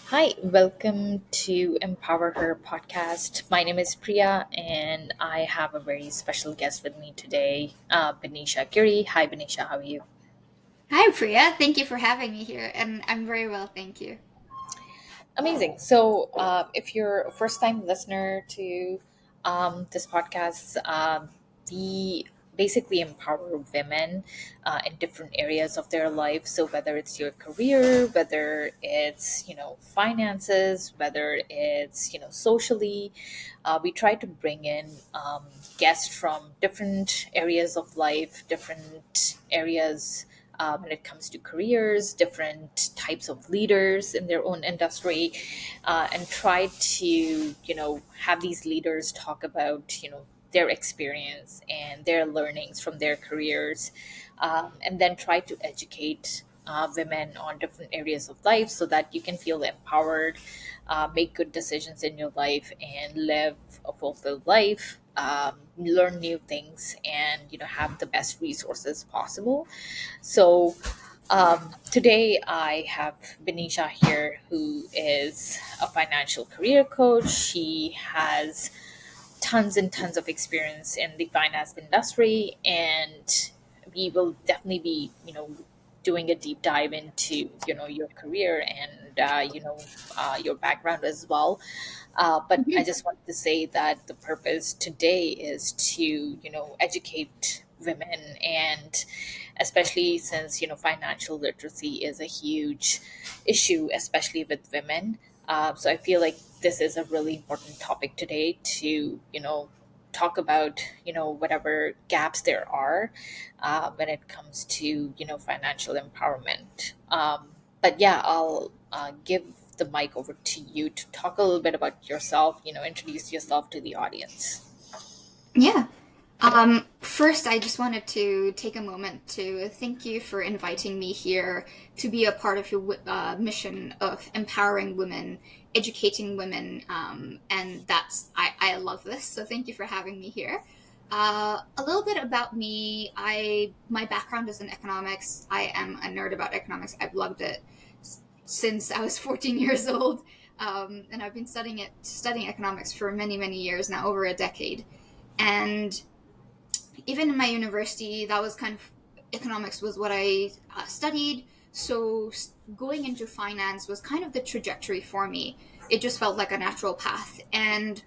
Hi, welcome to Empower Her podcast. My name is Priya, and I have a very special guest with me today, Binisha Giri. Hi, Binisha, how are you? Hi, Priya. Thank you for having me here, and I'm very well, thank you. Amazing. So, if you're a first time listener to this podcast, we basically empower women in different areas of their life. So, whether it's your career, whether it's, finances, whether it's, socially, we try to bring in guests from different areas of life, different areas when it comes to careers, different types of leaders in their own industry, and try to, have these leaders talk about, their experience and their learnings from their careers, and then try to educate women on different areas of life so that you can feel empowered, make good decisions in your life, and live a fulfilled life. Learn new things and have the best resources possible. So today I have Binisha here, who is a financial career coach. She has tons and tons of experience in the finance industry, and we will definitely be, doing a deep dive into, your career and, your background as well. But I Mhm. just wanted to say that the purpose today is to, educate women, and especially since, financial literacy is a huge issue, especially with women. So I feel like this is a really important topic today to, talk about, whatever gaps there are when it comes to, financial empowerment. But yeah, I'll give the mic over to you to talk a little bit about yourself, introduce yourself to the audience. Yeah. First, I just wanted to take a moment to thank you for inviting me here to be a part of your mission of empowering women, educating women, and I love this. So thank you for having me here. A little bit about me. My background is in economics. I am a nerd about economics. I've loved it since I was 14 years old, and I've been studying economics for many years now, over a decade. And even in my university, that was kind of economics was what I studied. So going into finance was kind of the trajectory for me. It just felt like a natural path. And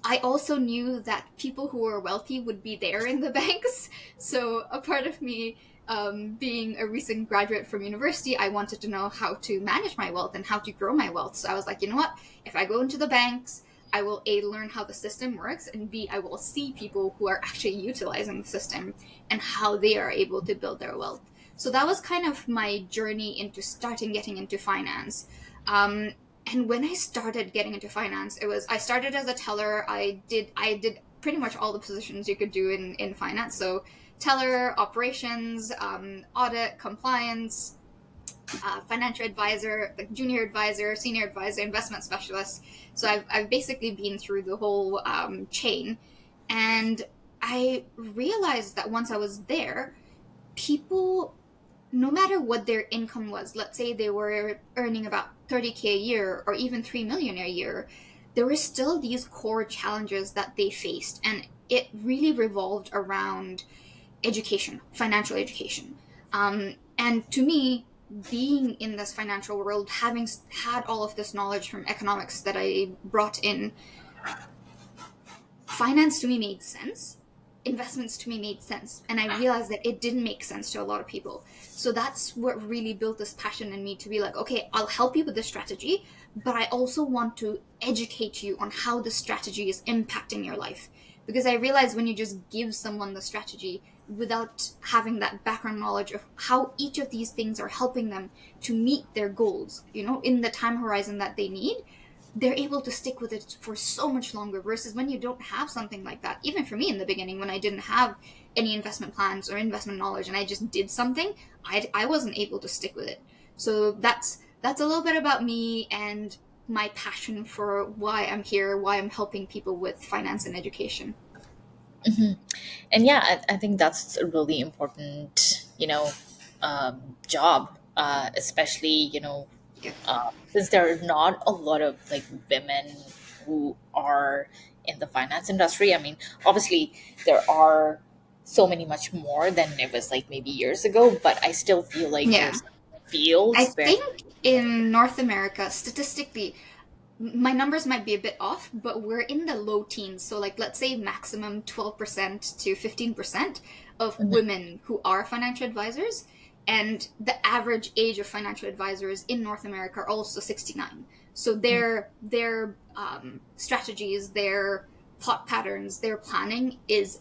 I also knew that people who were wealthy would be there in the banks. So a part of me, being a recent graduate from university, I wanted to know how to manage my wealth and how to grow my wealth. So I was like, you know what? If I go into the banks, I will A, learn how the system works, and B, I will see people who are actually utilizing the system and how they are able to build their wealth. So that was kind of my journey into starting getting into finance. Um, and when I started getting into finance, I started as a teller. I did pretty much all the positions you could do in finance. So teller, operations, audit, compliance, financial advisor, like junior advisor, senior advisor, investment specialist. So I've basically been through the whole chain, and I realized that once I was there, people, no matter what their income was, let's say they were earning about 30K a year or even 3 million a year, there were still these core challenges that they faced. And it really revolved around education, financial education. And to me, being in this financial world, having had all of this knowledge from economics that I brought in, finance to me made sense. Investments to me made sense. And I realized that it didn't make sense to a lot of people. So that's what really built this passion in me to be like, okay, I'll help you with the strategy, but I also want to educate you on how the strategy is impacting your life. Because I realized when you just give someone the strategy without having that background knowledge of how each of these things are helping them to meet their goals, in the time horizon that they need, they're able to stick with it for so much longer versus when you don't have something like that. Even for me in the beginning, when I didn't have any investment plans or investment knowledge and I just did something, I wasn't able to stick with it. So that's a little bit about me and my passion for why I'm here, why I'm helping people with finance and education. And yeah, I think that's a really important, job, especially, Yep. Since there are not a lot of like women who are in the finance industry. I mean, obviously there are so many much more than it was like maybe years ago, but I still feel like Yeah. there's I fields where. think in North America, statistically, my numbers might be a bit off, but we're in the low teens. So, like, let's say maximum 12% to 15% of Mhm, women who are financial advisors. And the average age of financial advisors in North America are also 69. So mhm, their strategies, their thought patterns, their planning is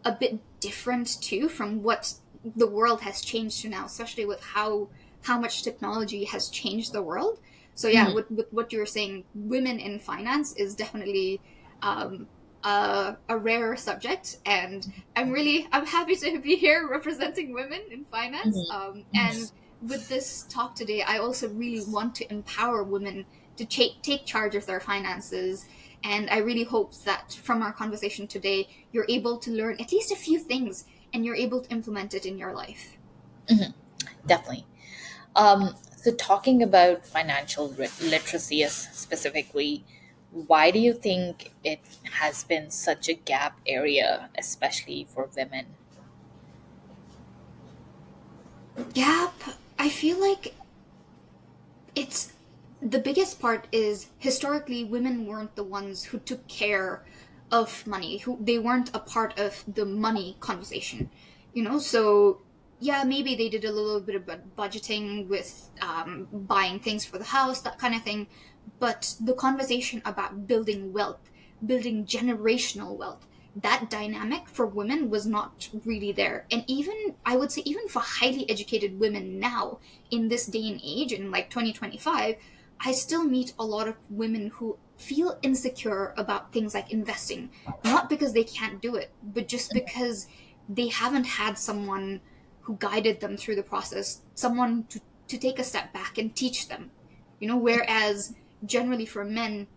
a bit different too from what the world has changed to now, especially with how much technology has changed the world. So yeah, mhm, with what you were saying, women in finance is definitely um, a rare subject, and I'm happy to be here representing women in finance. mhm, And with this talk today, I also really want to empower women to take charge of their finances. And I really hope that from our conversation today, you're able to learn at least a few things and you're able to implement it in your life. mhm, definitely. So talking about financial literacy specifically, why do you think it has been such a gap area, especially for women? Gap, I feel like it's the biggest part is historically women weren't the ones who took care of money, who they weren't a part of the money conversation, so yeah, maybe they did a little bit of budgeting with buying things for the house, that kind of thing, but the conversation about building wealth, building generational wealth, that dynamic for women was not really there. And even, I would say, even for highly educated women now in this day and age, in like 2025, I still meet a lot of women who feel insecure about things like investing, not because they can't do it, but just because they haven't had someone who guided them through the process, someone to take a step back and teach them. Whereas generally for men,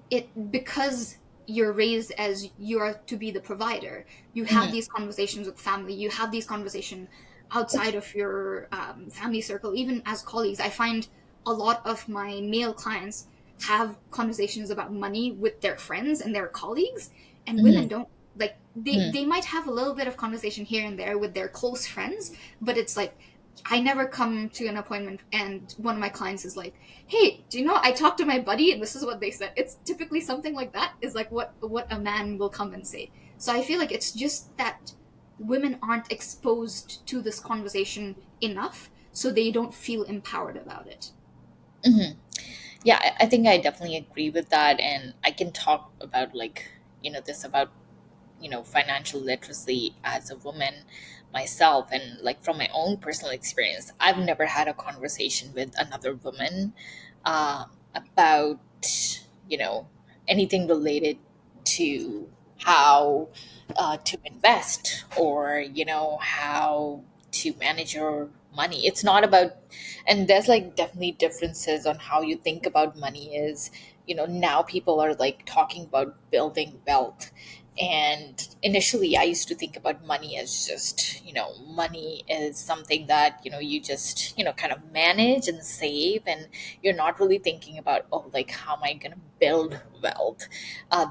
it because you're raised as you are to be the provider, you have Mhm, these conversations with family, you have these conversations outside of your family circle, even as colleagues. I find a lot of my male clients have conversations about money with their friends and their colleagues, and women mhm, don't. Like, they mhm, they might have a little bit of conversation here and there with their close friends, but it's like I never come to an appointment and one of my clients is like, hey, do you know I talked to my buddy and this is what they said. It's typically something like that is like what a man will come and say. So I feel like it's just that women aren't exposed to this conversation enough, so they don't feel empowered about it. mhm. Yeah, I think I definitely agree with that, and I can talk about like this about financial literacy as a woman myself, and like from my own personal experience, I've never had a conversation with another woman about you know anything related to how to invest, or how to manage your money. It's not about, and there's like definitely differences on how you think about money is. Now people are like talking about building wealth, and initially I used to think about money as just money is something that you just kind of manage and save, and you're not really thinking about, oh, like how am I going to build wealth.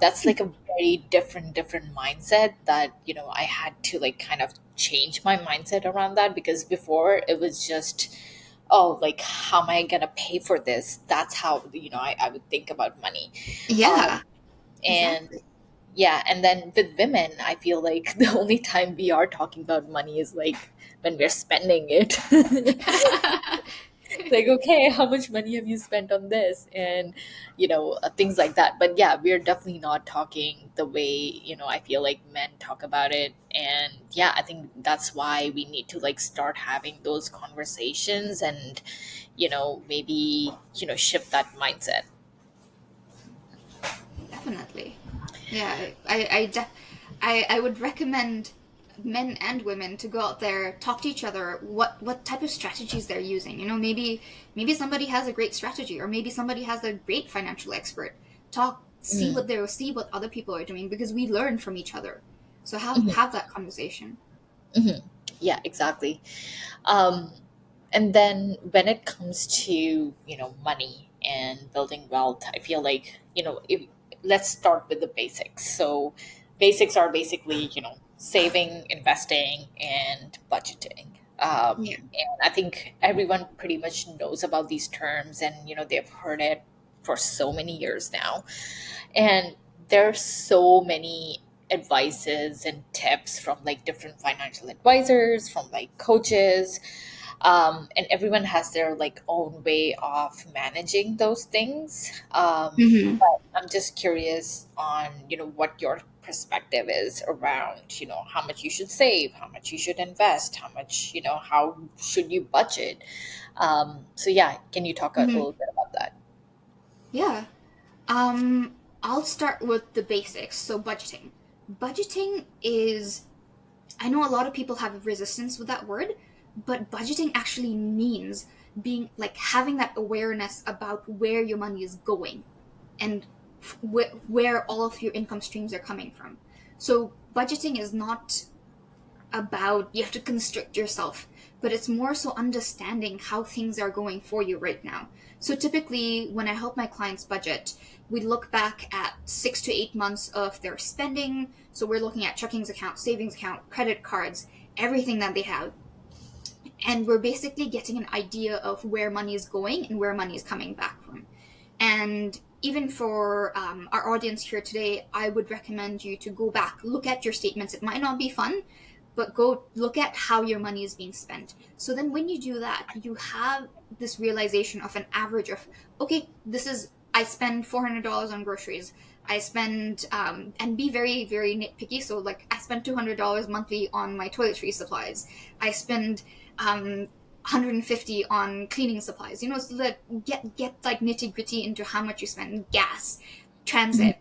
That's like a very different mindset that I had to like kind of change my mindset around that, because before it was just, oh, like how am I going to pay for this. That's how I would think about money. Yeah, And exactly. yeah, and then with women, I feel like the only time we are talking about money is like when we're spending it. Like, okay, how much money have you spent on this? And, things like that. But yeah, we're definitely not talking the way, I feel like men talk about it. And yeah, I think that's why we need to like start having those conversations and, maybe, shift that mindset. Definitely. Yeah, I would recommend men and women to go out there, talk to each other, what type of strategies they're using. Maybe somebody has a great strategy, or maybe somebody has a great financial expert. Talk, Mhm. see what other people are doing, because we learn from each other. So have Mhm. that conversation. Mhm. Yeah, exactly. Um, And then when it comes to, money and building wealth, I feel like, let's start with the basics. So basics are basically, saving, investing, and budgeting. Yeah. And I think everyone pretty much knows about these terms, and they've heard it for so many years now. And there's so many advices and tips from like different financial advisors, from like coaches, and everyone has their like own way of managing those things. Hmm. But I'm just curious on what your perspective is around how much you should save, how much you should invest, how much how should you budget. So yeah, can you talk a Hmm. little bit about that? Yeah. I'll start with the basics. So budgeting. Budgeting is, I know a lot of people have resistance with that word, but budgeting actually means being like having that awareness about where your money is going and where all of your income streams are coming from. So budgeting is not about you have to constrict yourself, but it's more so understanding how things are going for you right now. So typically when I help my clients budget, we look back at 6 to 8 months of their spending. So we're looking at checkings account, savings account, credit cards, everything that they have, and we're basically getting an idea of where money is going and where money is coming back from. And even for our audience here today, I would recommend you to go back, look at your statements. It might not be fun, but go look at how your money is being spent. So then when you do that, you have this realization of an average of, okay, this is, I spend $400 on groceries. I spend, and be very, very nitpicky. So, like, I spend $200 monthly on my toiletry supplies. I spend 150 on cleaning supplies, so that get like nitty gritty into how much you spend, gas, Mhm, transit,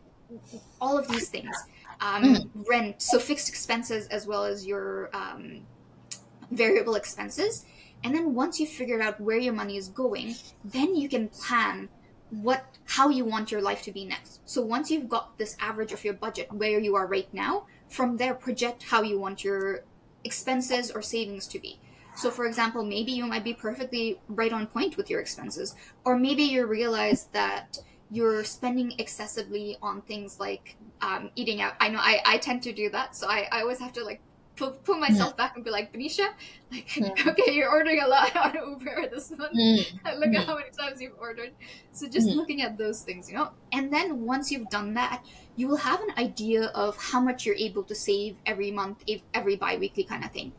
all of these things, mhm, rent, so fixed expenses as well as your variable expenses. And then once you've figured out where your money is going, then you can plan how you want your life to be next. So once you've got this average of your budget where you are right now, from there project how you want your expenses or savings to be. So for example, maybe you might be perfectly right on point with your expenses, or maybe you realize that you're spending excessively on things like eating out. I know I tend to do that, so I always have to like pull mhm, myself back and be like, Benisha, like, mhm, okay, you're ordering a lot on Uber this month. mhm, Look at mhm, how many times you've ordered. So just mhm, looking at those things, and then once you've done that, you will have an idea of how much you're able to save every month, every bi-weekly kind of thing.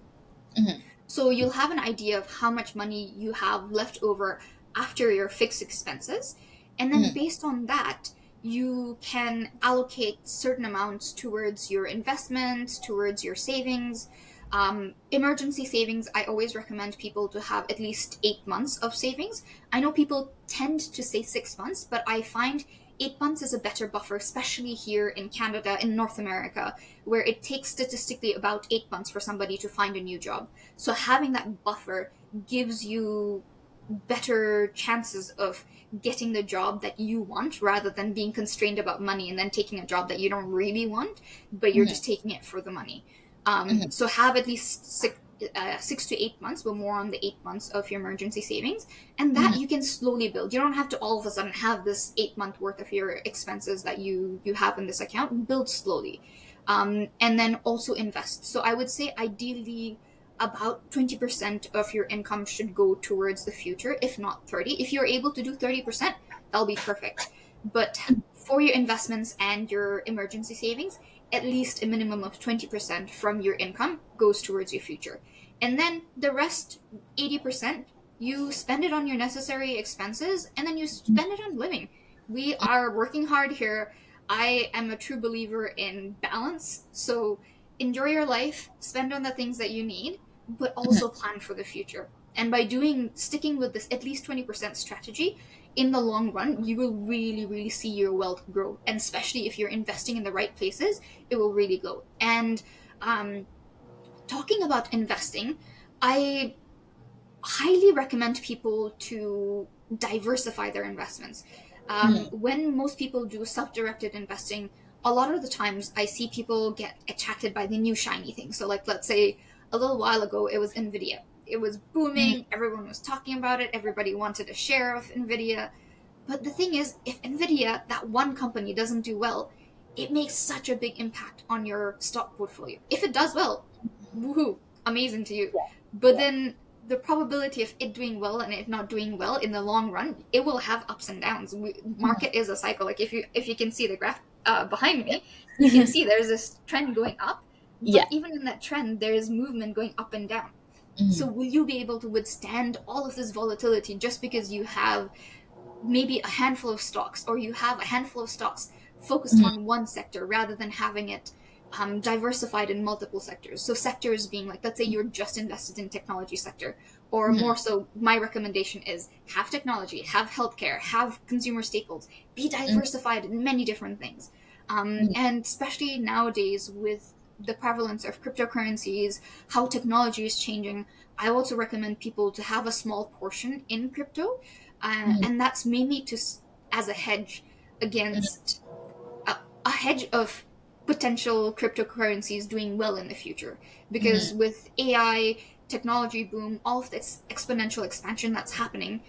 mhm, So you'll have an idea of how much money you have left over after your fixed expenses. And then mhm, based on that, you can allocate certain amounts towards your investments, towards your savings. Emergency savings, I always recommend people to have at least 8 months of savings. I know people tend to say 6 months, but I find 8 months is a better buffer, especially here in Canada, in North America, where it takes statistically about 8 months for somebody to find a new job. So having that buffer gives you better chances of getting the job that you want rather than being constrained about money and then taking a job that you don't really want, but you're mhm, just taking it for the money. mhm, So have at least 6 to 8 months, but more on the 8 months of your emergency savings, and that mhm, you can slowly build. You don't have to all of a sudden have this 8 month worth of your expenses that you have in this account. Build slowly, and then also invest. So I would say ideally about 20% of your income should go towards the future, if not 30. If you're able to do 30%, that'll be perfect. But for your investments and your emergency savings, at least a minimum of 20% from your income goes towards your future. And then the rest, 80%, you spend it on your necessary expenses and then you spend it on living. We are working hard here. I am a true believer in balance. So enjoy your life, spend on the things that you need, but mhm, also plan for the future. And by sticking with this at least 20% strategy, in the long run, you will really, really see your wealth grow. And especially if you're investing in the right places, it will really grow. And um, talking about investing, I highly recommend people to diversify their investments. mhm, When most people do self directed investing, a lot of the times I see people get attracted by the new shiny thing. So, like, let's say a little while ago, it was NVIDIA. it was booming, everyone was talking about it, everybody wanted a share of Nvidia. But the thing is, if Nvidia, that one company, doesn't do well, it makes such a big impact on your stock portfolio. If it does well, woohoo, amazing to you. But then the probability of it doing well and it not doing well in the long run, it will have ups and downs. Market is a cycle. Like if you can see the graph behind me, you can see there's this trend going up, Yeah. but even in that trend, there is movement going up and down. So Mhm. will you be able to withstand all of this volatility just because you have maybe a handful of stocks, or you have a handful of stocks focused Mhm. on one sector rather than having it diversified in multiple sectors? So sectors being like, let's say you're just invested in technology sector, or more Mhm. so, my recommendation is have technology, have healthcare, have consumer staples, be Mhm. diversified in many different things. Mhm. And especially nowadays with the prevalence of cryptocurrencies, how technology is changing, I also recommend people to have a small portion in crypto, Mhm. and that's mainly to as a hedge against a hedge of potential cryptocurrencies doing well in the future. Mhm. Because with AI, technology boom, all of this exponential expansion that's happening,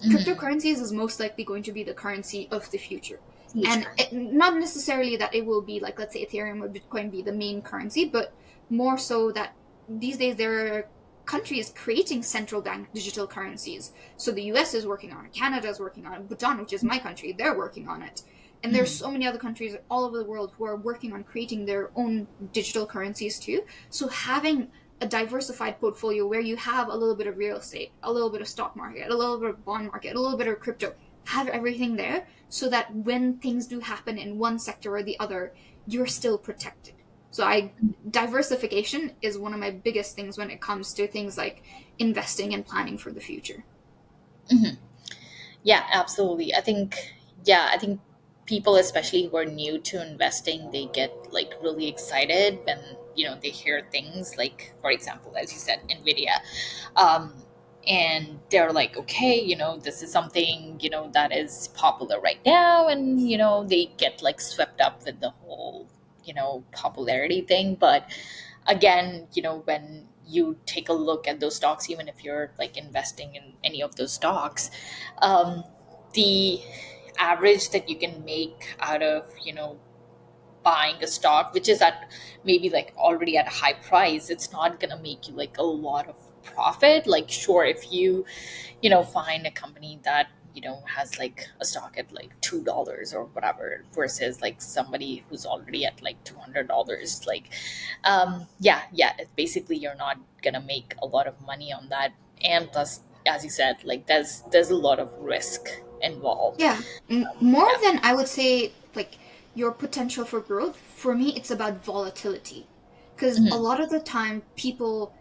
Mhm. cryptocurrencies is most likely going to be the currency of the future. And Future. not necessarily that it will be like, let's say, Ethereum or Bitcoin be the main currency, but more so that these days there are countries creating central bank digital currencies. So the US is working on it, Canada is working on it, Bhutan, which is my country, they're working on it. And there's Mhm. so many other countries all over the world who are working on creating their own digital currencies too. So having a diversified portfolio where you have a little bit of real estate, a little bit of stock market, a little bit of bond market, a little bit of crypto, have everything there so that when things do happen in one sector or the other, you're still protected. So I diversification is one of my biggest things when it comes to things like investing and planning for the future. Mhm. Yeah, absolutely. I think people, especially who are new to investing, they get like really excited when, they hear things like, for example, as you said, Nvidia. Um, and they're like, okay, this is something, that is popular right now. And, they get like swept up with the whole, popularity thing. But again, when you take a look at those stocks, even if you're like investing in any of those stocks, um, the average that you can make out of, buying a stock which is at maybe like already at a high price, it's not gonna make you like a lot of profit. Like, sure, if you find a company that has like a stock at like $2 or whatever, versus like somebody who's already at like $200, like, yeah, it's basically you're not gonna make a lot of money on that. And plus, as you said, like there's a lot of risk involved. Yeah, more Yeah. than I would say like your potential for growth. For me, it's about volatility, because a Mhm. lot of the time people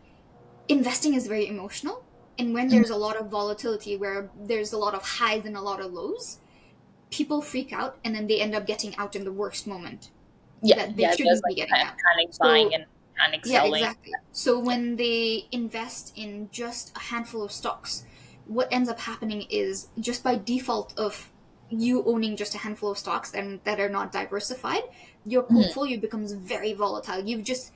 investing is very emotional, and when Mhm. there's a lot of volatility where there's a lot of highs and a lot of lows, people freak out and then they end up getting out in the worst moment Yeah, that they yeah, there's shouldn't be like getting out. panic buying So and panic yeah, selling. exactly. So Yeah. when they invest in just a handful of stocks, what ends up happening is just by default of you owning just a handful of stocks and that are not diversified, your Mhm. portfolio becomes very volatile. You've just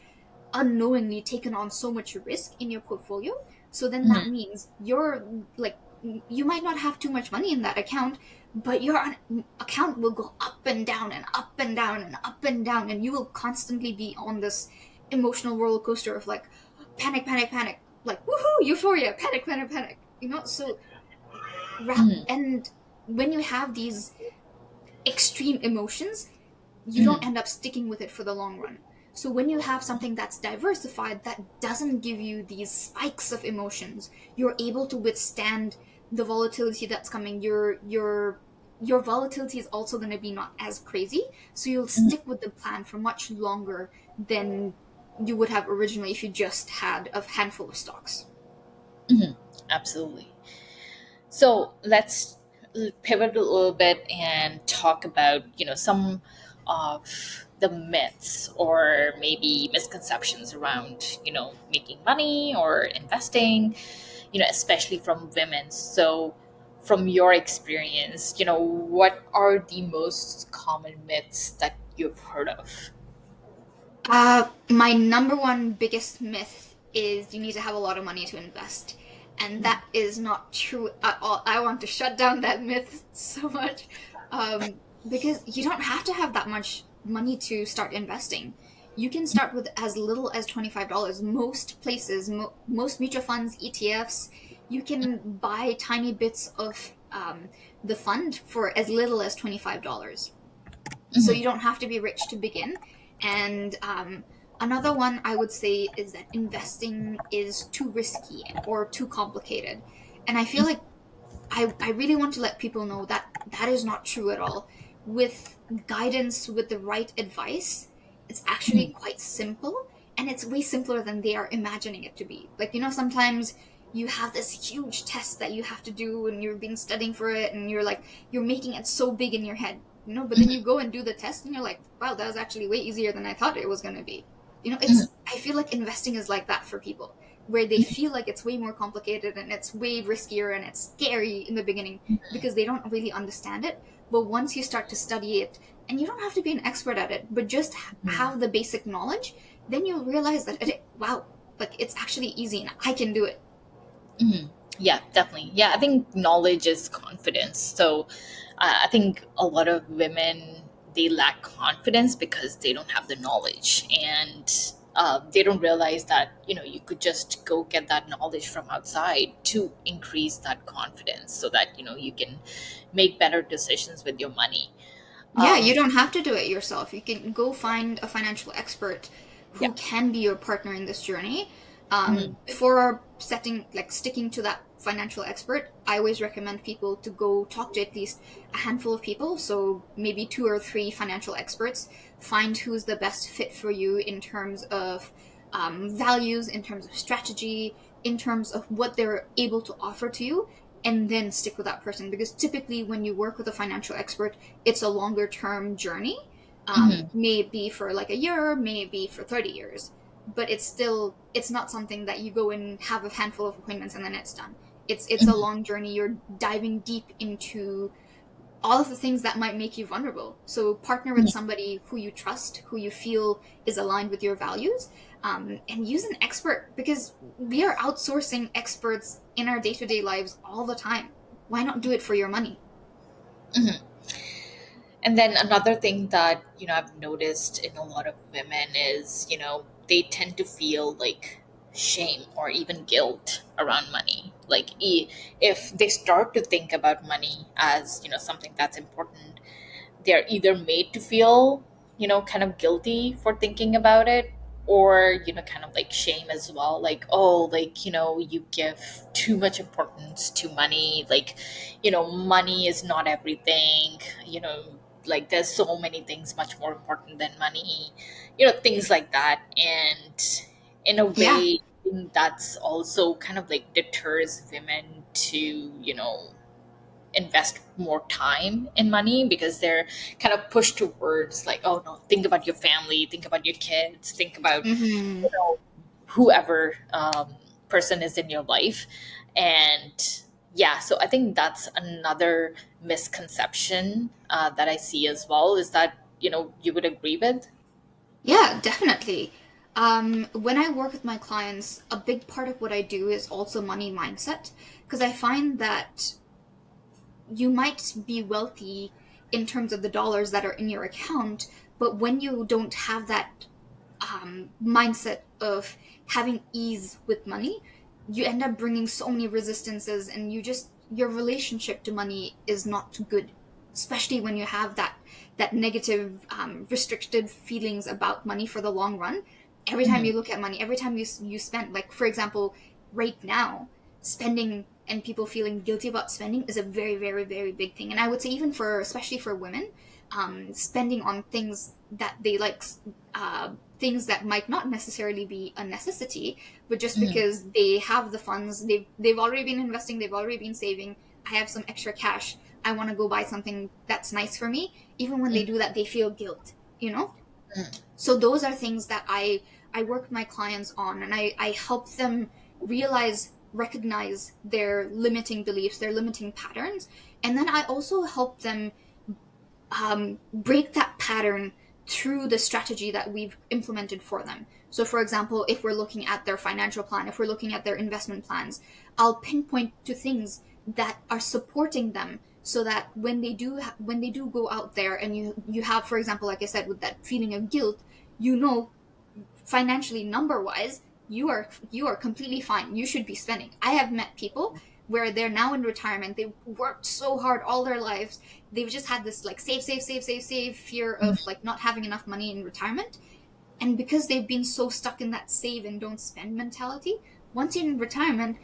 unknowingly taken on so much risk in your portfolio. So then that Mhm. means you're like, you might not have too much money in that account, but your account will go up and down and up and down and up and down, and you will constantly be on this emotional roller coaster of like panic, panic, panic, like woohoo, euphoria, panic, panic, panic. So Mhm. and when you have these extreme emotions, you don't Mhm. end up sticking with it for the long run. So when you have something that's diversified that doesn't give you these spikes of emotions, you're able to withstand the volatility that's coming. Your volatility is also going to be not as crazy, so you'll Mhm. stick with the plan for much longer than you would have originally if you just had a handful of stocks. Mhm. Absolutely. So let's pivot a little bit and talk about, some of the myths or maybe misconceptions around, making money or investing, especially from women. So from your experience, what are the most common myths that you've heard of? My number one biggest myth is you need to have a lot of money to invest. And that is not true at all. I want to shut down that myth so much. Because you don't have to have that much money to start investing. You can start with as little as $25. Most places, most mutual funds, ETFs, you can buy tiny bits of the fund for as little as $25. So you Mhm. don't have to be rich to begin. And another one I would say is that investing is too risky or too complicated. And I feel like I really want to let people know that that is not true at all. With guidance, with the right advice, it's actually Mhm. quite simple, and it's way simpler than they are imagining it to be. Like, sometimes you have this huge test that you have to do and you've been studying for it and you're like, you're making it so big in your head, but then you go and do the test and you're like, wow, that was actually way easier than I thought it was going to be. Mhm. I feel like investing is like that for people, where they feel like it's way more complicated and it's way riskier and it's scary in the beginning because they don't really understand it. But once you start to study it, and you don't have to be an expert at it, but just Mhm. have the basic knowledge, then you'll realize that, wow, like it's actually easy and I can do it. Mhm. Yeah, definitely. Yeah, I think knowledge is confidence. So I think a lot of women, they lack confidence because they don't have the knowledge, and they don't realize that you could just go get that knowledge from outside to increase that confidence, so that you can make better decisions with your money. Yeah, you Um, don't have to do it yourself. You can go find a financial expert yeah. who can be your partner in this journey. Mhm. Before sticking to that financial expert, I always recommend people to go talk to at least a handful of people. So maybe two or three financial experts. Find who's the best fit for you in terms of values, in terms of strategy, in terms of what they're able to offer to you, and then stick with that person. Because typically, when you work with a financial expert, it's a longer term journey. Mhm. Maybe for like a year, maybe for 30 years, but it's not something that you go and have a handful of appointments and then it's done. It's a Mhm. long journey. You're diving deep into all of the things that might make you vulnerable. So partner with Mhm. somebody who you trust, who you feel is aligned with your values, and use an expert, because we are outsourcing experts in our day-to-day lives all the time. Why not do it for your money? Mhm. And then another thing that I've noticed in a lot of women is they tend to feel like shame or even guilt around money. Like if they start to think about money as something that's important, they're either made to feel kind of guilty for thinking about it, or kind of like shame as well, like, oh, like you give too much importance to money, like money is not everything, like there's so many things much more important than money, things like that. And in a Yeah. way, I think that's also kind of like deters women to invest more time and money, because they're kind of pushed towards like, oh no, think about your family, think about your kids, think about Hmm. whoever person is in your life. And yeah, so I think that's another misconception that I see as well, is that you would agree with. Yeah, definitely. When I work with my clients, a big part of what I do is also money mindset, because I find that you might be wealthy in terms of the dollars that are in your account, but when you don't have that mindset of having ease with money, you end up bringing so many resistances, and your relationship to money is not good, especially when you have that negative, restricted feelings about money for the long run. Every time Mhm. you look at money, every time you spend, like for example, right now, spending and people feeling guilty about spending is a very, very, very big thing. And I would say even for, especially for women, spending on things that they like, things that might not necessarily be a necessity, but just Mhm. because they have the funds, they've already been investing, they've already been saving. I have some extra cash. I want to go buy something that's nice for me. Even when they Mhm. do that, they feel guilt. You know. Mhm. So those are things that I work with my clients on, and I help them realize, recognize their limiting beliefs, their limiting patterns, and then I also help them break that pattern through the strategy that we've implemented for them. So, for example, if we're looking at their financial plan, if we're looking at their investment plans, I'll pinpoint to things that are supporting them, so that when they do go out there, and you have, for example, like I said, with that feeling of guilt, you know, financially, number wise, you are completely fine. You should be spending. I have met people where they're now in retirement. They worked so hard all their lives. They've just had this like save fear of like not having enough money in retirement. And because they've been so stuck in that save and don't spend mentality, once you're in retirement,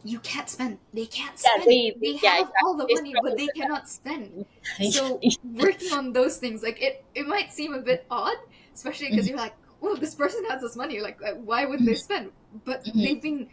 you can't spend. They can't Yeah, spend. They yeah, have all exactly. the They money, but struggle they with cannot spend. So that. working on those things, like it might seem a bit odd, especially because Mhm, you're like, oh, this person has this money. Like, why wouldn't they mhm, spend? But they've mhm. been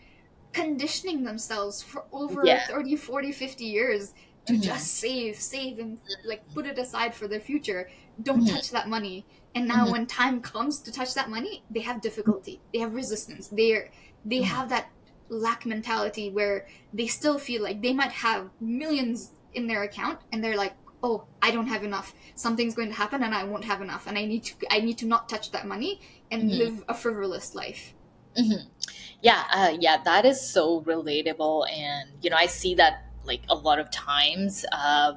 conditioning themselves for over Yeah. 30, 40, 50 years to Mhm, just save and like put it aside for their future. Don't mhm, touch that money. And now mhm, when time comes to touch that money, they have mhm, difficulty. They have resistance. They mhm, have that lack mentality where they still feel like they might have millions in their account, and they're like, oh, I don't have enough. Something's going to happen and I won't have enough, and I need to not touch that money and mhm, live a frivolous life. mhm. Yeah, yeah, that is so relatable, and I see that like a lot of times,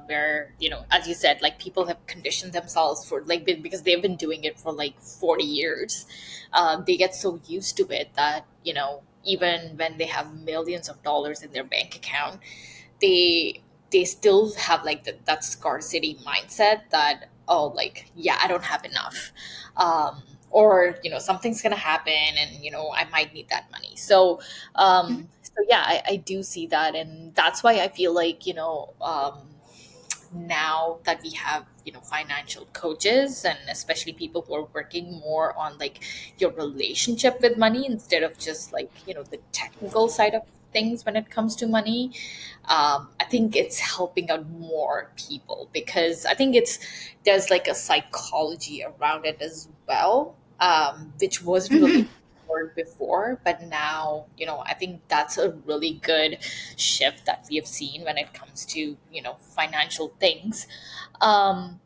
where as you said, like people have conditioned themselves for like because they've been doing it for like 40 years. They get so used to it that even when they have millions of dollars in their bank account, they still have like that scarcity mindset that, oh, like, yeah, I don't have enough, or something's gonna happen, and I might need that money. So yeah, I do see that, and that's why I feel like now that we have financial coaches, and especially people who are working more on like your relationship with money instead of just like the technical side of things when it comes to money. I think it's helping out more people, because I think there's like a psychology around it as well, which wasn't really Mm-hmm. explored before, but now I think that's a really good shift that we have seen when it comes to financial things. um,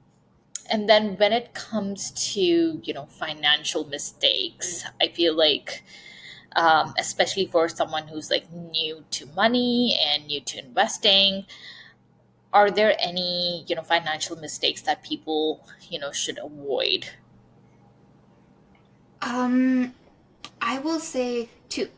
and then when it comes to financial mistakes, I feel like, especially for someone who's like new to money and new to investing, are there any financial mistakes that people should avoid? Um, I will say two.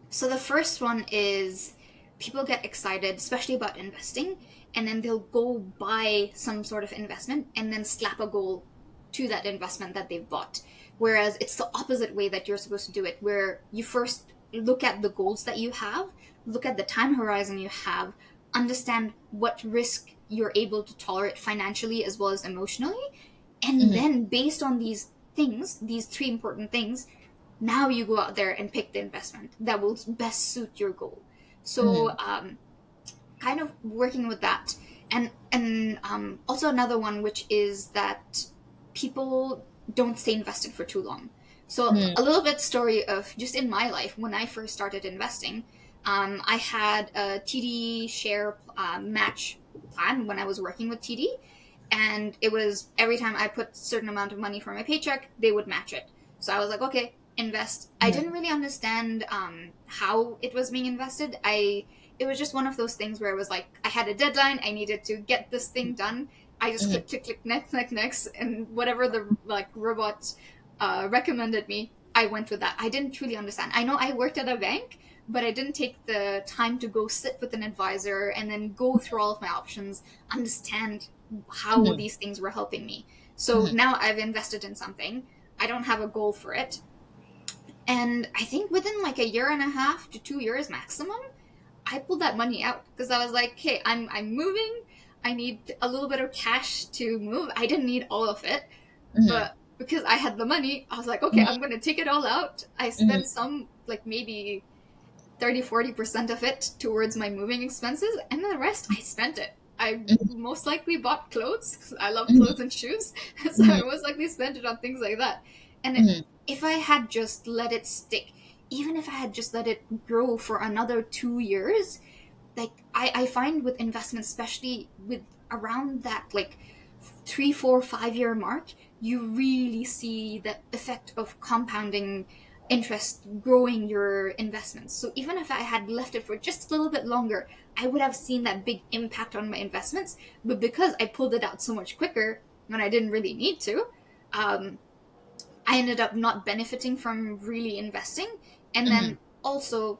So the first one is people get excited, especially about investing, and then they'll go buy some sort of investment and then slap a goal to that investment that they've bought. Whereas it's the opposite way that you're supposed to do it, where you first look at the goals that you have, look at the time horizon you have, understand what risk you're able to tolerate financially as well as emotionally, and Mhm, then based on these things, these three important things, now you go out there and pick the investment that will best suit your goal. So mhm, kind of working with that, and also another one, which is that people don't stay invested for too long. So mhm, a little bit story of just in my life when I first started investing. I had a TD share match plan when I was working with TD, and it was every time I put a certain amount of money for my paycheck, they would match it. So I was like, okay, invest. I didn't mhm, really understand how it was being invested. It was just one of those things where it was like I had a deadline, I needed to get this thing done. I just mhm, click next, and whatever the like robot recommended me, I went with that. I didn't truly understand. I know I worked at a bank, but I didn't take the time to go sit with an advisor and then go through all of my options, understand how mhm, these things were helping me. So mhm, now I've invested in something. I don't have a goal for it. And I think within like a year and a half to 2 years maximum, I pulled that money out because I was like, hey, I'm moving. I need a little bit of cash to move. I didn't need all of it, mhm, but because I had the money, I was like, okay, mhm, I'm going to take it all out. I mhm, spent some, like maybe 30-40% of it towards my moving expenses, and then the rest I spent it. I mhm, most likely bought clothes 'cause I love mhm, clothes and shoes, so I mhm, most likely spent it on things like that. And mhm, if I had just let it stick, even if I had just let it grow for another 2 years, like I find with investments, especially with around that like 3, 4, 5 year mark, you really see the effect of compounding interest growing your investments. So even if I had left it for just a little bit longer, I would have seen that big impact on my investments. But because I pulled it out so much quicker when I didn't really need to, um, I ended up not benefiting from really investing. And Hmm. then also,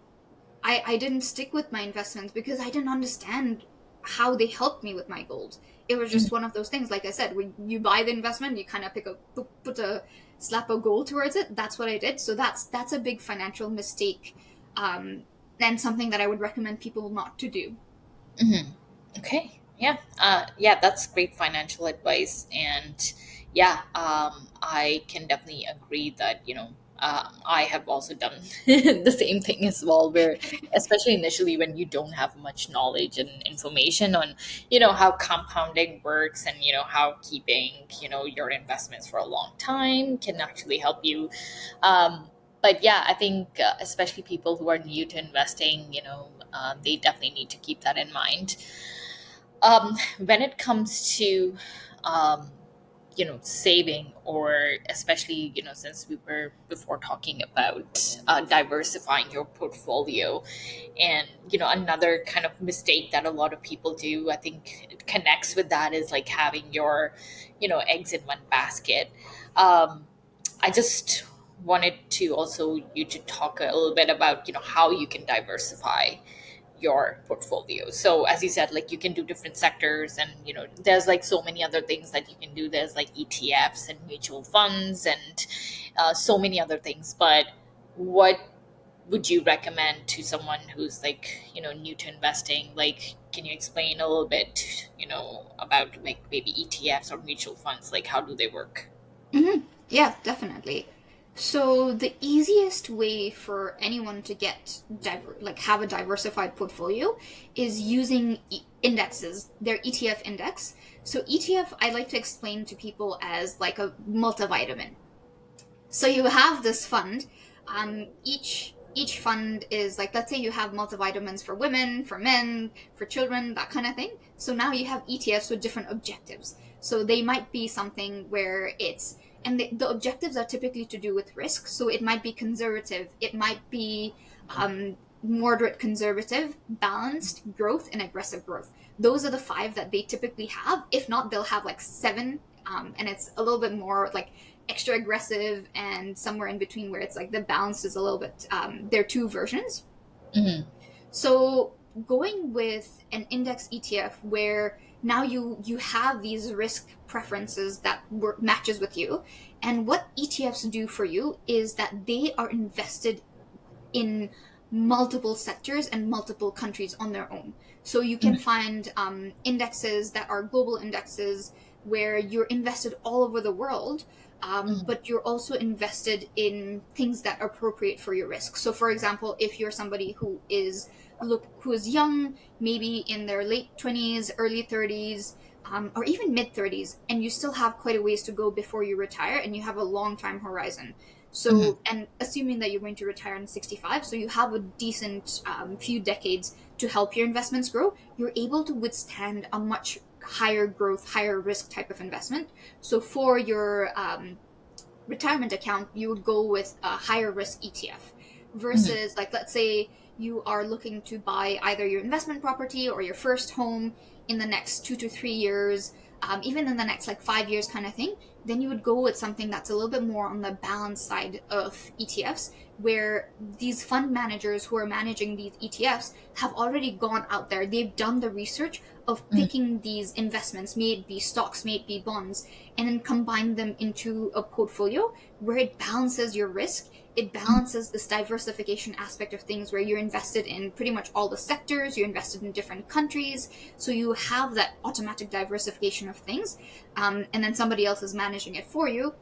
I didn't stick with my investments because I didn't understand how they helped me with my goals. It was just one of those things. Like I said, when you buy the investment, you kind of put a slap a goal towards it. That's what I did. So that's a big financial mistake, um, and something that I would recommend people not to do. Hmm. Okay. Yeah. Yeah, that's great financial advice. And yeah, I can definitely agree that, I have also done the same thing as well, where, especially initially when you don't have much knowledge and information on, how compounding works and, how keeping, your investments for a long time can actually help you. But yeah, I think especially people who are new to investing, they definitely need to keep that in mind. When it comes to um, saving, or especially, since we were before talking about diversifying your portfolio, and another kind of mistake that a lot of people do, I think it connects with that, is like having your eggs in one basket. I just wanted to also you to talk a little bit about how you can diversify your portfolio. So as you said, like, you can do different sectors, and there's like so many other things that you can do. There's like ETFs and mutual funds, and so many other things. But what would you recommend to someone who's like new to investing? Like, can you explain a little bit about like maybe ETFs or mutual funds? Like, how do they work? Yeah, definitely. So the easiest way for anyone to get have a diversified portfolio is using indexes, their ETF index. So ETF, I like to explain to people as like a multivitamin. So you have this fund. Each fund is like, let's say you have multivitamins for women, for men, for children, that kind of thing. So now you have ETFs with different objectives. So they might be something where it's and the objectives are typically to do with risk. So it might be conservative, it might be moderate conservative, balanced growth, and aggressive growth. Those are the five that they typically have. If not, they'll have like seven, and it's a little bit more like extra aggressive and somewhere in between where it's like the balance is a little bit there are two versions. Hmm. So going with an index ETF where now you have these risk preferences that matches with you, and what ETFs do for you is that they are invested in multiple sectors and multiple countries on their own. So you can find indexes that are global indexes where you're invested all over the world, but you're also invested in things that are appropriate for your risk. So, for example, if you're somebody who is young, maybe in their late 20s, early 30s, or even mid 30s, and you still have quite a ways to go before you retire, and you have a long time horizon. Hmm. So, and assuming that you're going to retire in 65, so you have a decent few decades to help your investments grow, you're able to withstand a much higher growth, higher risk type of investment. So, for your retirement account, you would go with a higher risk ETF Hmm. versus, like, let's say you are looking to buy either your investment property or your first home in the next 2 to 3 years, even in the next like 5 years kind of thing. Then you would go with something that's a little bit more on the balance side of ETFs, where these fund managers who are managing these ETFs have already gone out there. They've done the research of picking these investments, may it be stocks, may it be bonds, and then combine them into a portfolio where it balances your risk. It balances this diversification aspect of things where you're invested in pretty much all the sectors, you're invested in different countries. So you have that automatic diversification of things. And then somebody else is managing it for you,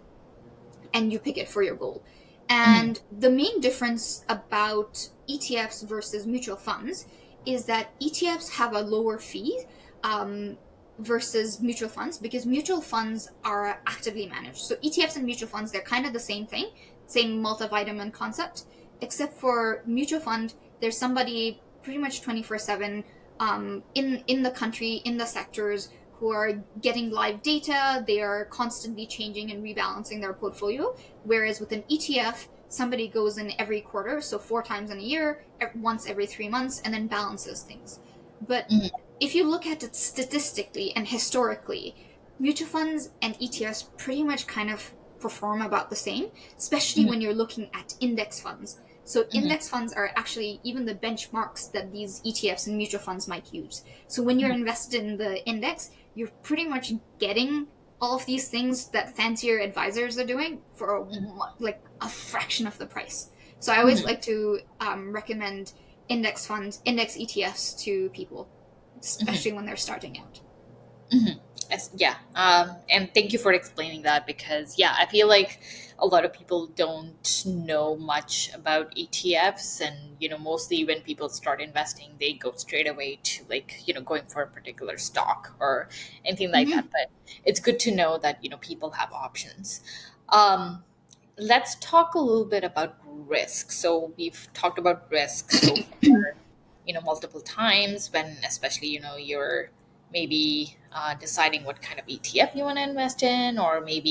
and you pick it for your goal. Hmm. And the main difference about ETFs versus mutual funds is that ETFs have a lower fee um, versus mutual funds, because mutual funds are actively managed. So ETFs and mutual funds, they're kind of the same thing, same multivitamin concept, except for mutual fund, there's somebody pretty much 24/7 in the country, in the sectors, who are getting live data. They are constantly changing and rebalancing their portfolio. Whereas with an ETF, somebody goes in every quarter, so 4 times in a year, once every 3 months, and then balances things. But Mhm. if you look at it statistically and historically, mutual funds and ETFs pretty much kind of perform about the same, especially Mhm. when you're looking at index funds. So Mhm. index funds are actually even the benchmarks that these ETFs and mutual funds might use. So when you're Mhm. invested in the index, you're pretty much getting all of these things that fancier advisors are doing for like a fraction of the price. So I always Mhm. like to recommend index funds, index ETFs to people, Mhm. especially when they're starting out. Mhm. Yeah. And thank you for explaining that because, yeah, I feel like a lot of people don't know much about ETFs. And, mostly when people start investing, they go straight away to like, going for a particular stock or anything like that. Mm-hmm. But it's good to know that, people have options. Um, let's talk a little bit about risk. So we've talked about risk so far, multiple times when, especially, you're maybe deciding what kind of ETF you want to invest in, or maybe,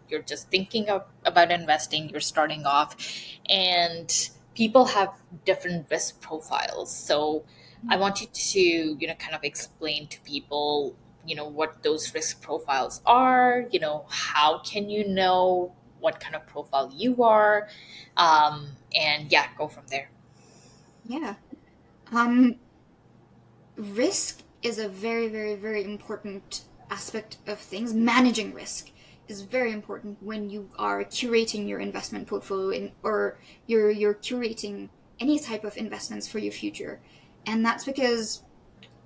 you're just thinking about investing, you're starting off, and people have different risk profiles. So I want you to, kind of explain to people, what those risk profiles are, how can you know what kind of profile you are, and yeah, go from there. Yeah. Um, Risk is a very, very, very important aspect of things. Managing risk is very important when you are curating your investment portfolio or you're curating any type of investments for your future. And that's because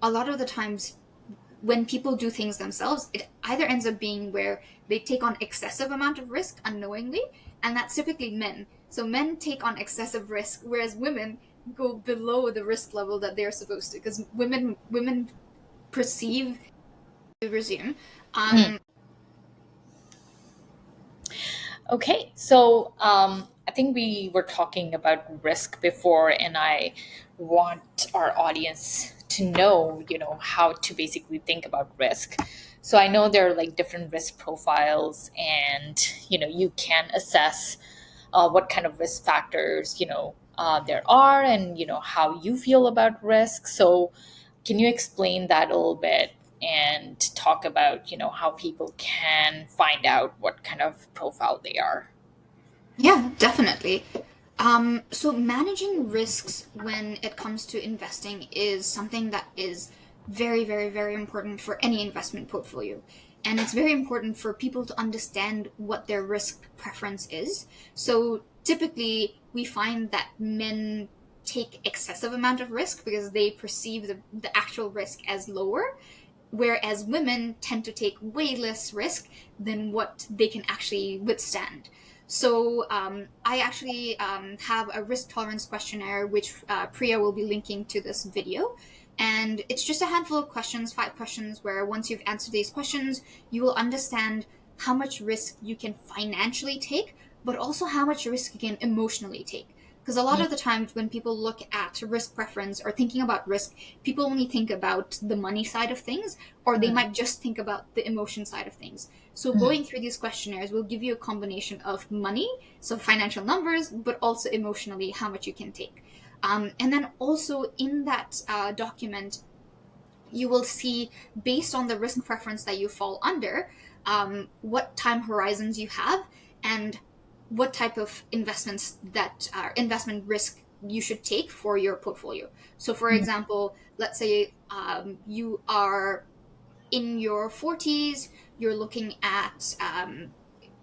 a lot of the times when people do things themselves, it either ends up being where they take on excessive amount of risk unknowingly, and that's typically men. So men take on excessive risk, whereas women go below the risk level that they're supposed to, because women perceive to resume. Mm. Um, Okay, so I think we were talking about risk before, and I want our audience to know, how to basically think about risk. So I know there are like different risk profiles, and you can assess what kind of risk factors there are, and how you feel about risk. So can you explain that a little bit and talk about how people can find out what kind of profile they are? yeah, definitely. So managing risks when it comes to investing is something that is very, very, very important for any investment portfolio. And it's very important for people to understand what their risk preference is. So typically we find that men take excessive amount of risk because they perceive the actual risk as lower, whereas women tend to take way less risk than what they can actually withstand. So I actually have a risk tolerance questionnaire, which Priya will be linking to this video. And it's just a handful of questions, 5 questions, where once you've answered these questions, you will understand how much risk you can financially take, but also how much risk you can emotionally take. Because a lot Mm. of the times when people look at risk preference or thinking about risk, people only think about the money side of things, or they Mm. might just think about the emotion side of things. So Mm. going through these questionnaires will give you a combination of money, so financial numbers, but also emotionally how much you can take. And then also in that document, you will see, based on the risk preference that you fall under, what time horizons you have and what type of investments that are investment risk you should take for your portfolio. So for Mm. example, let's say you are in your 40s, you're looking at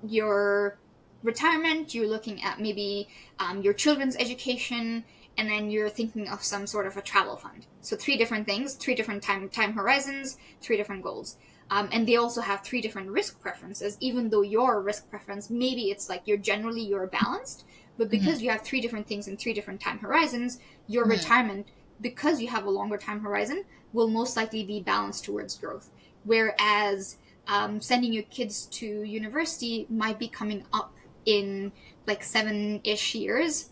your retirement, you're looking at maybe your children's education, and then you're thinking of some sort of a travel fund. So three different things, three different time horizons, three different goals. And they also have three different risk preferences, even though your risk preference, maybe it's like you're balanced, but because Mm. you have three different things in three different time horizons, your Mm. retirement, because you have a longer time horizon, will most likely be balanced towards growth. Whereas sending your kids to university might be coming up in like 7-ish years.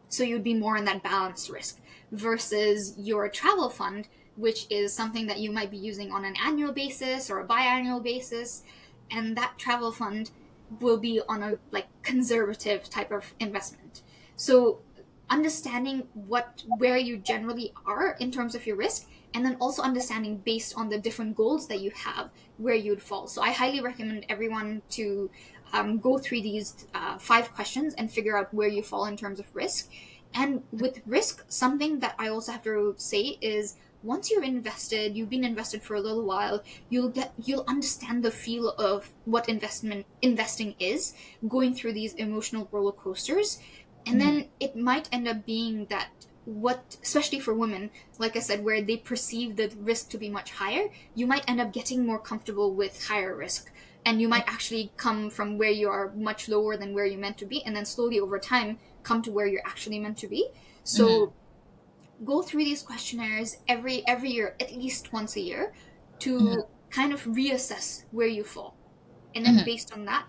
So you'd be more in that balanced risk versus your travel fund which is something that you might be using on an annual basis or a biannual basis, and that travel fund will be on a like conservative type of investment. So understanding where you generally are in terms of your risk, and then also understanding based on the different goals that you have where you'd fall. So I highly recommend everyone to go through these 5 questions and figure out where you fall in terms of risk. And with risk, something that I also have to say is once you've been invested for a little while, you'll understand the feel of what investing is, going through these emotional roller coasters. And Mhm. then it might end up being that what, especially for women, like I said, where they perceive the risk to be much higher, you might end up getting more comfortable with higher risk. And you might actually come from where you are much lower than where you're meant to be, and then slowly over time come to where you're actually meant to be. Mhm. So go through these questionnaires every year, at least once a year, Mhm. to kind of reassess where you fall, and then Mhm. based on that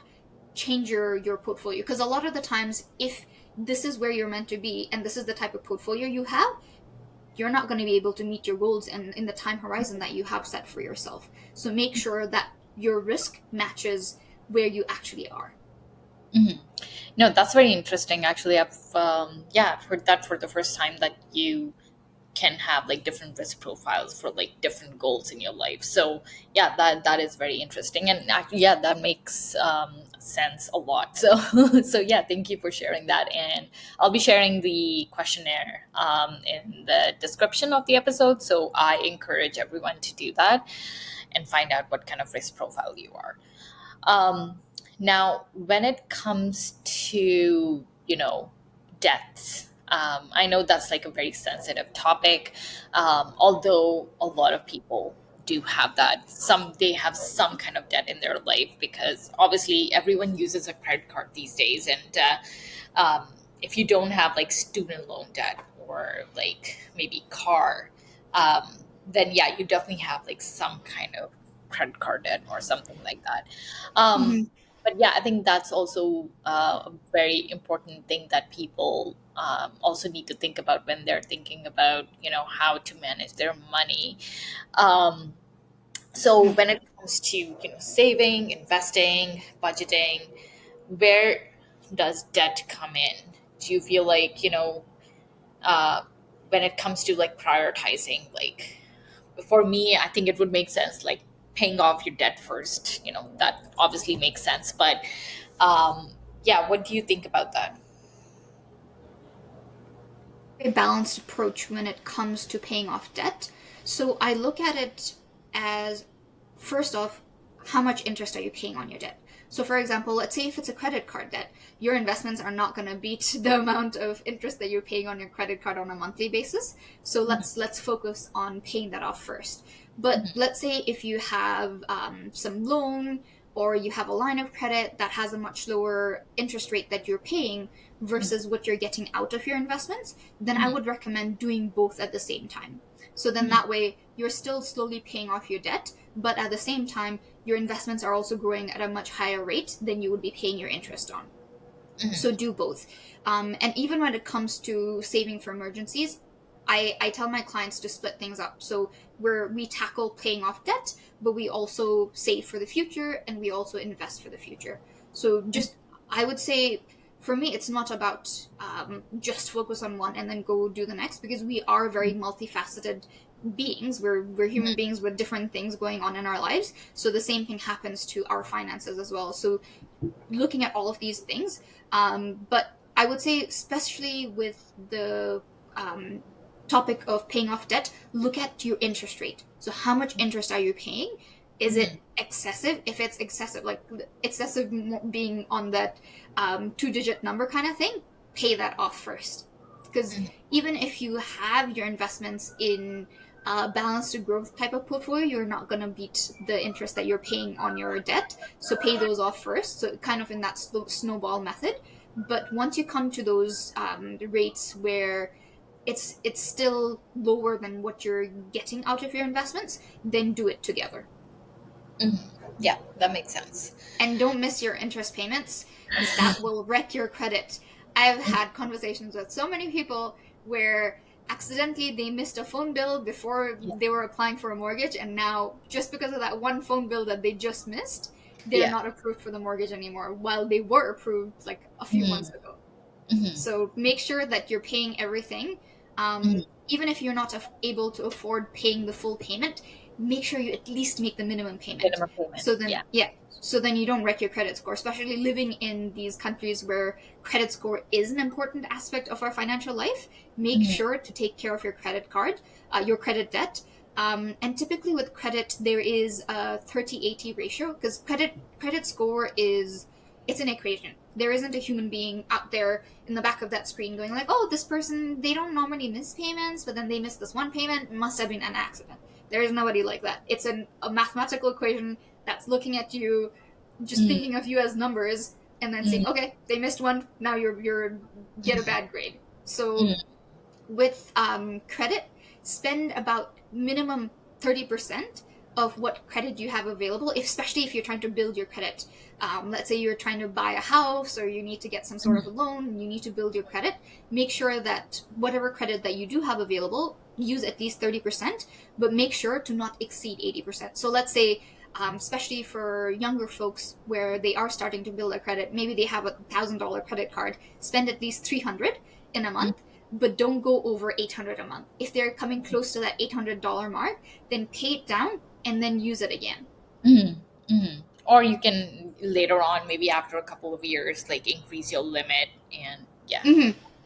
change your portfolio. Because a lot of the times, if this is where you're meant to be and this is the type of portfolio you have, you're not going to be able to meet your goals and in the time horizon that you have set for yourself. So make sure that your risk matches where you actually are. Mhm. No, that's very interesting. Actually, I've heard that for the first time, that you can have like different risk profiles for like different goals in your life. So yeah, that is very interesting, and actually, yeah, that makes sense a lot. So so yeah, thank you for sharing that, and I'll be sharing the questionnaire in the description of the episode. So I encourage everyone to do that and find out what kind of risk profile you are. Now, when it comes to, deaths, I know that's like a very sensitive topic. Although a lot of people do have that. They have some kind of debt in their life, because obviously everyone uses a credit card these days. And if you don't have like student loan debt, or like maybe car, then yeah, you definitely have like some kind of credit card debt or something like that. Mhm. But yeah, I think that's also a very important thing that people also need to think about when they're thinking about, how to manage their money. Um, so when it comes to, saving, investing, budgeting, where does debt come in? Do you feel like, uh, when it comes to like prioritizing, like, for me, I think it would make sense, like paying off your debt first. That obviously makes sense. But yeah, what do you think about that? A balanced approach when it comes to paying off debt. So I look at it as, first off, how much interest are you paying on your debt? So, for example, let's say if it's a credit card debt, your investments are not going to beat the amount of interest that you're paying on your credit card on a monthly basis. So let's focus on paying that off first. But let's say if you have some loan, or you have a line of credit that has a much lower interest rate that you're paying versus what you're getting out of your investments, then I would recommend doing both at the same time. So then that way you're still slowly paying off your debt, but at the same time, your investments are also growing at a much higher rate than you would be paying your interest on. So do both. And even when it comes to saving for emergencies, I tell my clients to split things up. So we tackle paying off debt, but we also save for the future and we also invest for the future. So just, I would say, for me, it's not about just focus on one and then go do the next, because we are very multifaceted beings. We're human beings with different things going on in our lives. So the same thing happens to our finances as well. So looking at all of these things. But I would say, especially with the um, topic of paying off debt, look at your interest rate. So, how much interest are you paying? Is it excessive? If it's excessive, like excessive being on that 2-digit number kind of thing, pay that off first. Because even if you have your investments in balance to growth type of portfolio, you're not going to beat the interest that you're paying on your debt. So pay those off first. So kind of in that snowball method. But once you come to those rates where it's still lower than what you're getting out of your investments, then do it together. Yeah, that makes sense. And don't miss your interest payments, because that will wreck your credit. I've had conversations with so many people where accidentally they missed a phone bill before Yeah. they were applying for a mortgage, and now just because of that one phone bill that they just missed, they're Yeah. not approved for the mortgage anymore, while they were approved like a few months Mm, ago. mhm, So make sure that you're paying everything. mhm. Even if you're not able to afford paying the full payment, make sure you at least make the minimum payment. Minimum payment. So Yeah. then, yeah, so then you don't wreck your credit score, especially living in these countries where credit score is an important aspect of our financial life. Make Mhm, sure to take care of your credit card, your credit debt. And typically with credit, there is a 30/80 ratio, because credit score is, it's an equation. There isn't a human being out there in the back of that screen going like, oh, this person, they don't normally miss payments, but then they missed this one payment, must have been an accident. There is nobody like that. It's a mathematical equation that's looking at you, just mhm, thinking of you as numbers, and then saying, mhm, okay, they missed one, now you're get a bad grade. So mhm, with credit, spend about minimum 30% of what credit you have available, especially if you're trying to build your credit. Let's say you're trying to buy a house, or you need to get some sort of a mhm, loan and you need to build your credit. Make sure that whatever credit that you do have available, use at least 30%, but make sure to not exceed 80%. So let's say, especially for younger folks where they are starting to build their credit, maybe they have $1,000 credit card, spend at least 300 in a mhm, month, but don't go over 800 a month. If they're coming close to that $800 mark, then pay it down and then use it again. mhm, mhm. Or you can later on, maybe after a couple of years, like increase your limit and yeah,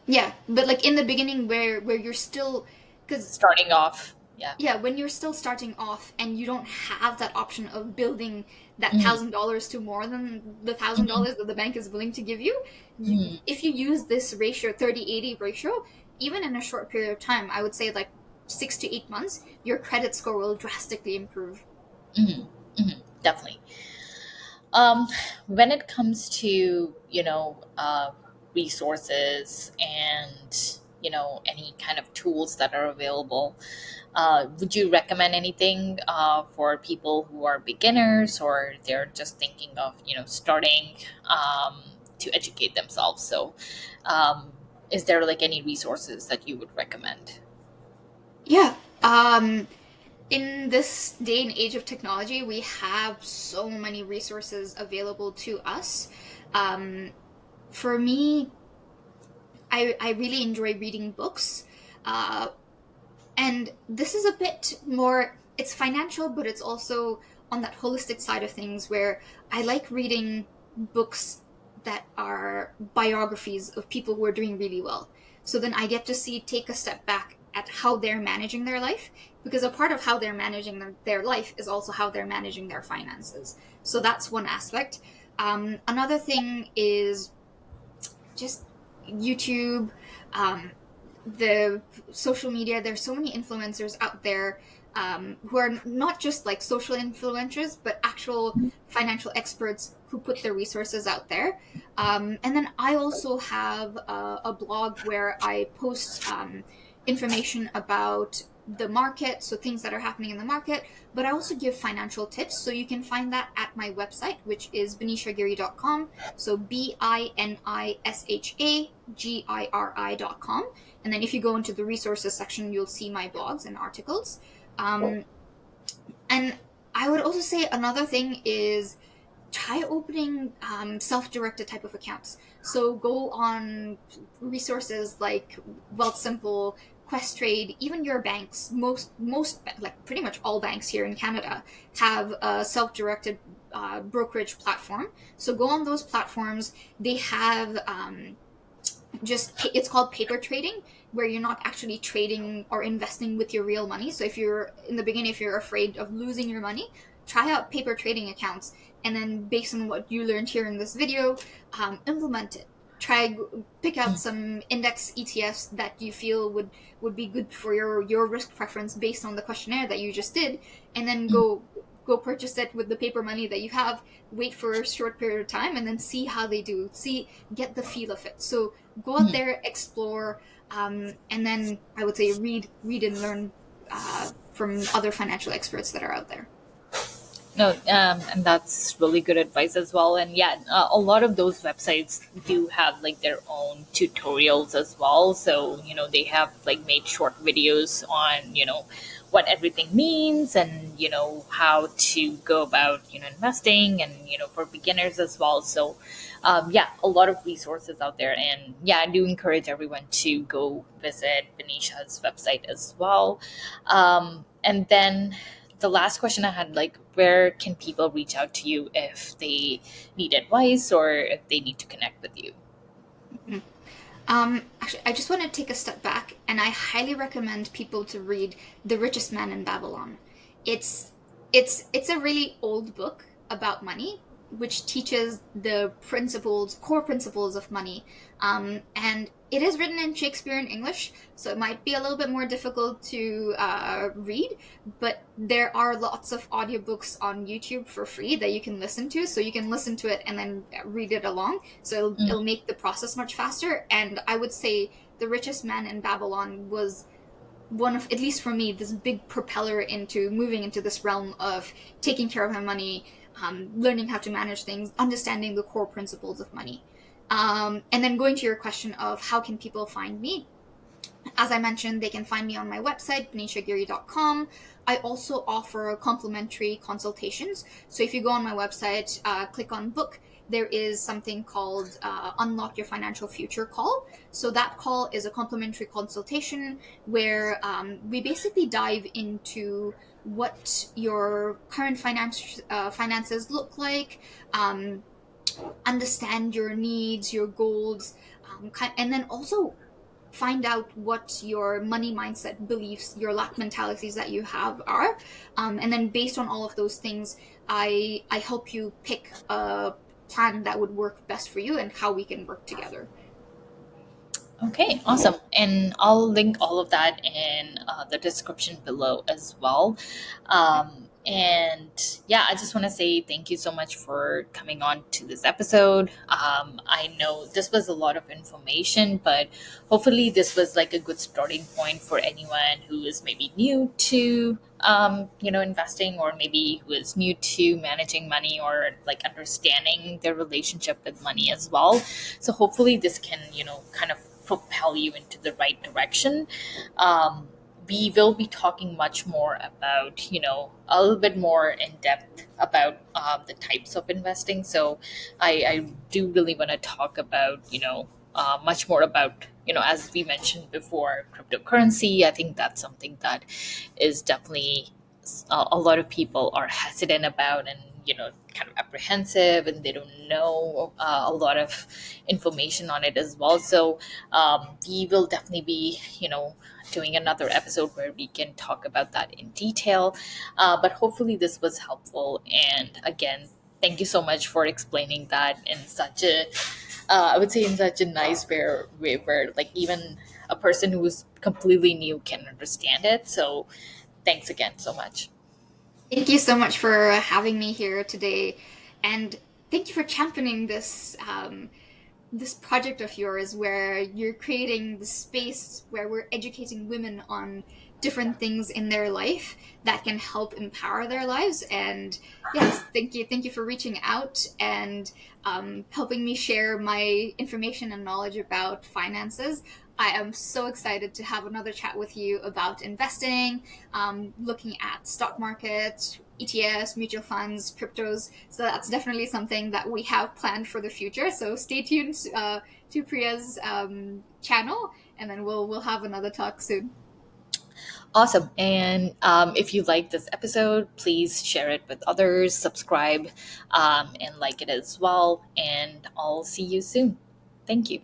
Yeah, but like in the beginning where you're still, because starting off. Yeah. yeah, when you're still starting off and you don't have that option of building that Mhm, $1,000 to more than the thousand mhm, dollars that the bank is willing to give you, mhm, if you use this ratio, 30/80 ratio, even in a short period of time, I would say like 6 to 8 months, your credit score will drastically improve. mhm, mhm. Definitely. Um, when it comes to, resources and, any kind of tools that are available, would you recommend anything for people who are beginners or they're just thinking of, starting to educate themselves? So, is there like any resources that you would recommend? Yeah. Um, in this day and age of technology, we have so many resources available to us. Um, for me, I really enjoy reading books. Uh, and this is a bit more, it's financial, but it's also on that holistic side of things, where I like reading books that are biographies of people who are doing really well. So then I get to see, take a step back at how they're managing their life, because a part of how they're managing their life is also how they're managing their finances. So that's one aspect. Another thing is just YouTube, um, the social media. There's so many influencers out there, who are not just like social influencers, but actual financial experts who put their resources out there. And then I also have a blog where I post information about the market, so things that are happening in the market, but I also give financial tips. So you can find that at my website, which is binishagiri.com. So BINISHAGIRI.com. And then if you go into the resources section, you'll see my blogs and articles. Um, and I would also say another thing is try opening self-directed type of accounts. So go on resources like Wealthsimple, Questrade, even your banks. Most like pretty much all banks here in Canada have a self-directed brokerage platform. So go on those platforms. They have it's called paper trading, where you're not actually trading or investing with your real money. So if you're in the beginning, if you're afraid of losing your money, try out paper trading accounts, and then based on what you learned here in this video, implement it. Pick out some index ETFs that you feel would be good for your risk preference based on the questionnaire that you just did, and then Mhm, go purchase it with the paper money that you have. Wait for a short period of time and then see how they do. See, get the feel of it. So go out mhm. there, explore, and then I would say read and learn from other financial experts that are out there. No, and that's really good advice as well. And yeah, a lot of those websites do have like their own tutorials as well. So, they have like made short videos on, what everything means and, how to go about, investing and, for beginners as well. So, yeah, a lot of resources out there. And yeah, I do encourage everyone to go visit Benisha's website as well. And then the last question I had, like, where can people reach out to you if they need advice or if they need to connect with you? Actually, I just want to take a step back, and I highly recommend people to read The Richest Man in Babylon. It's it's a really old book about money, which teaches the core principles of money. And it is written in Shakespearean English, so it might be a little bit more difficult to read, but there are lots of audiobooks on YouTube for free that you can listen to. So you can listen to it and then read it along. So it'll make the process much faster. And I would say The Richest Man in Babylon was one of, at least for me, this big propeller into moving into this realm of taking care of my money, learning how to manage things, understanding the core principles of money. And then going to your question of how can people find me, as I mentioned, they can find me on my website, binishagiri.com. I also offer complimentary consultations. So if you go on my website, click on book, there is something called Unlock Your Financial Future call. So that call is a complimentary consultation where we basically dive into what your current finances look like, um, understand your needs, your goals, and then also find out what your money mindset beliefs, your lack mentalities that you have are, and then based on all of those things, I help you pick a plan that would work best for you and how we can work together. Okay, awesome. And I'll link all of that in the description below as well. And yeah, I just want to say thank you so much for coming on to this episode. I know this was a lot of information, but hopefully, this was like a good starting point for anyone who is maybe new to investing, or maybe who is new to managing money or like understanding their relationship with money as well. So hopefully this can kind of propel you into the right direction. We will be talking much more about, a little bit more in depth about the types of investing. So I do really want to talk about, much more about, as we mentioned before, cryptocurrency. I think that's something that is definitely a lot of people are hesitant about, and kind of apprehensive, and they don't know a lot of information on it as well. So we will definitely be doing another episode where we can talk about that in detail. But hopefully this was helpful, and again, thank you so much for explaining that in such a I would say in such a nice way where like even a person who's completely new can understand it. So thanks again so much. Thank you so much for having me here today, and thank you for championing this project of yours where you're creating the space where we're educating women on different things in their life that can help empower their lives. And yes, thank you for reaching out and helping me share my information and knowledge about finances. I am so excited to have another chat with you about investing, looking at stock market, ETFs, mutual funds, cryptos. So that's definitely something that we have planned for the future. So stay tuned to Priya's channel, and then we'll have another talk soon. Awesome. And if you like this episode, please share it with others, subscribe, and like it as well. And I'll see you soon. Thank you.